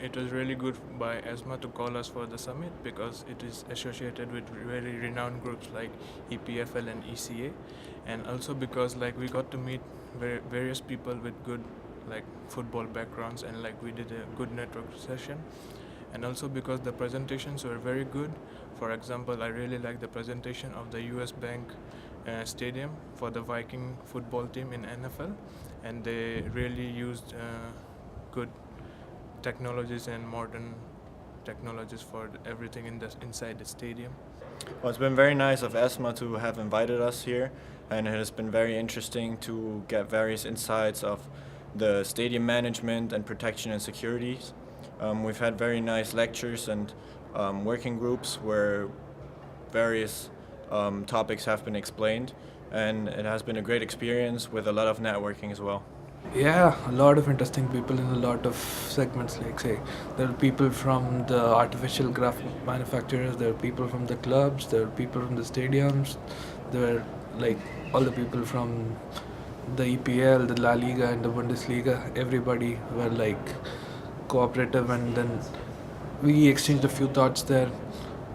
It was really good by ESSMA to call us for the summit because it is associated with very renowned groups like EPFL and ECA, and also because like we got to meet various people with good like football backgrounds, and like we did a good network session, and also because the presentations were very good. For example, I really liked the presentation of the US Bank stadium for the Viking football team in NFL, and they really used good technologies and modern technologies for everything inside the stadium. Well, it's been very nice of ESSMA to have invited us here, and it has been very interesting to get various insights of the stadium management and protection and securities. We've had very nice lectures and working groups where various topics have been explained, and it has been a great experience with a lot of networking as well. Yeah, a lot of interesting people in a lot of segments. Like, say, there are people from the artificial graphic manufacturers, there are people from the clubs, there are people from the stadiums, there are like all the people from the EPL, the La Liga, and the Bundesliga. Everybody were like cooperative, and then we exchanged a few thoughts there.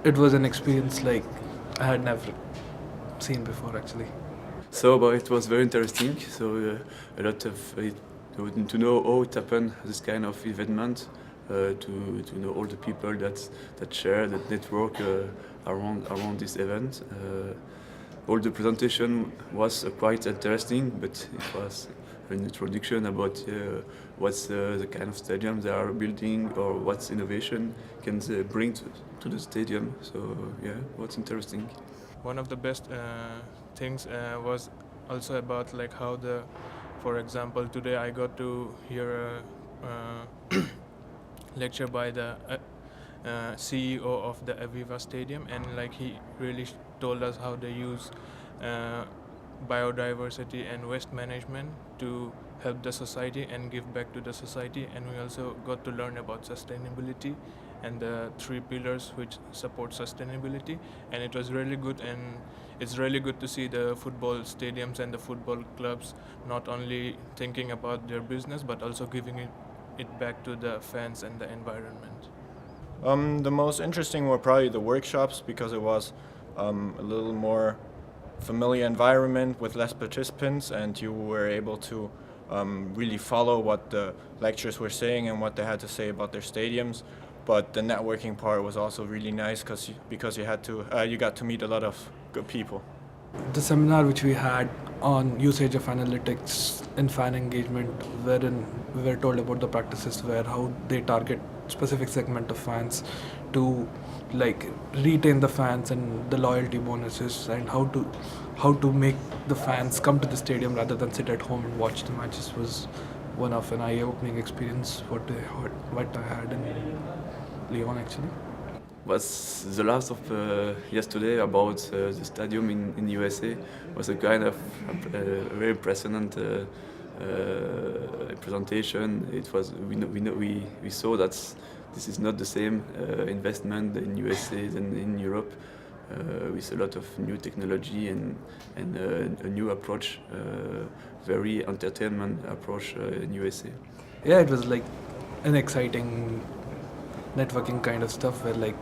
It was an experience like I had never seen before, actually. So, but it was very interesting. So, a lot of to know how it happened, this kind of event, to know all the people that share that network around this event. All the presentation was quite interesting, but it was an introduction about what's the kind of stadium they are building or what's innovation can they bring to the stadium. So yeah, what's interesting. One of the best things was also about like how for example, today I got to hear a lecture by the CEO of the Aviva Stadium, and like he really told us how they use biodiversity and waste management to help the society and give back to the society. And we also got to learn about sustainability and the 3 pillars which support sustainability, and it was really good. And it's really good to see the football stadiums and the football clubs not only thinking about their business but also giving it back to the fans and the environment. The most interesting were probably the workshops because it was a little more familiar environment with less participants, and you were able to really follow what the lecturers were saying and what they had to say about their stadiums. But the networking part was also really nice because you got to meet a lot of good people. The seminar which we had on usage of analytics in fan engagement, wherein we were told about the practices where how they target specific segment of fans to like retain the fans and the loyalty bonuses, and how to make the fans come to the stadium rather than sit at home and watch the matches, was one of an eye-opening experience what I had in Lyon actually. Was the last of yesterday about the stadium in USA was a kind of very impressive presentation. It was we saw that this is not the same investment in USA than in Europe, with a lot of new technology and a new approach, very entertainment approach in USA. Yeah, it was like an exciting networking kind of stuff where like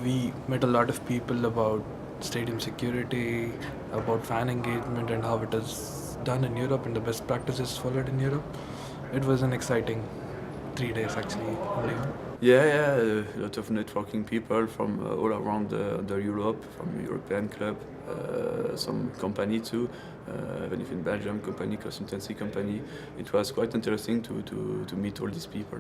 we met a lot of people about stadium security, about fan engagement, and how it is done in Europe and the best practices followed in Europe. It was an exciting 3 days actually in Lyon. Yeah, a lot of networking people from all around the Europe, from European club, some company too, even if in Belgium company, consultancy company. It was quite interesting to meet all these people.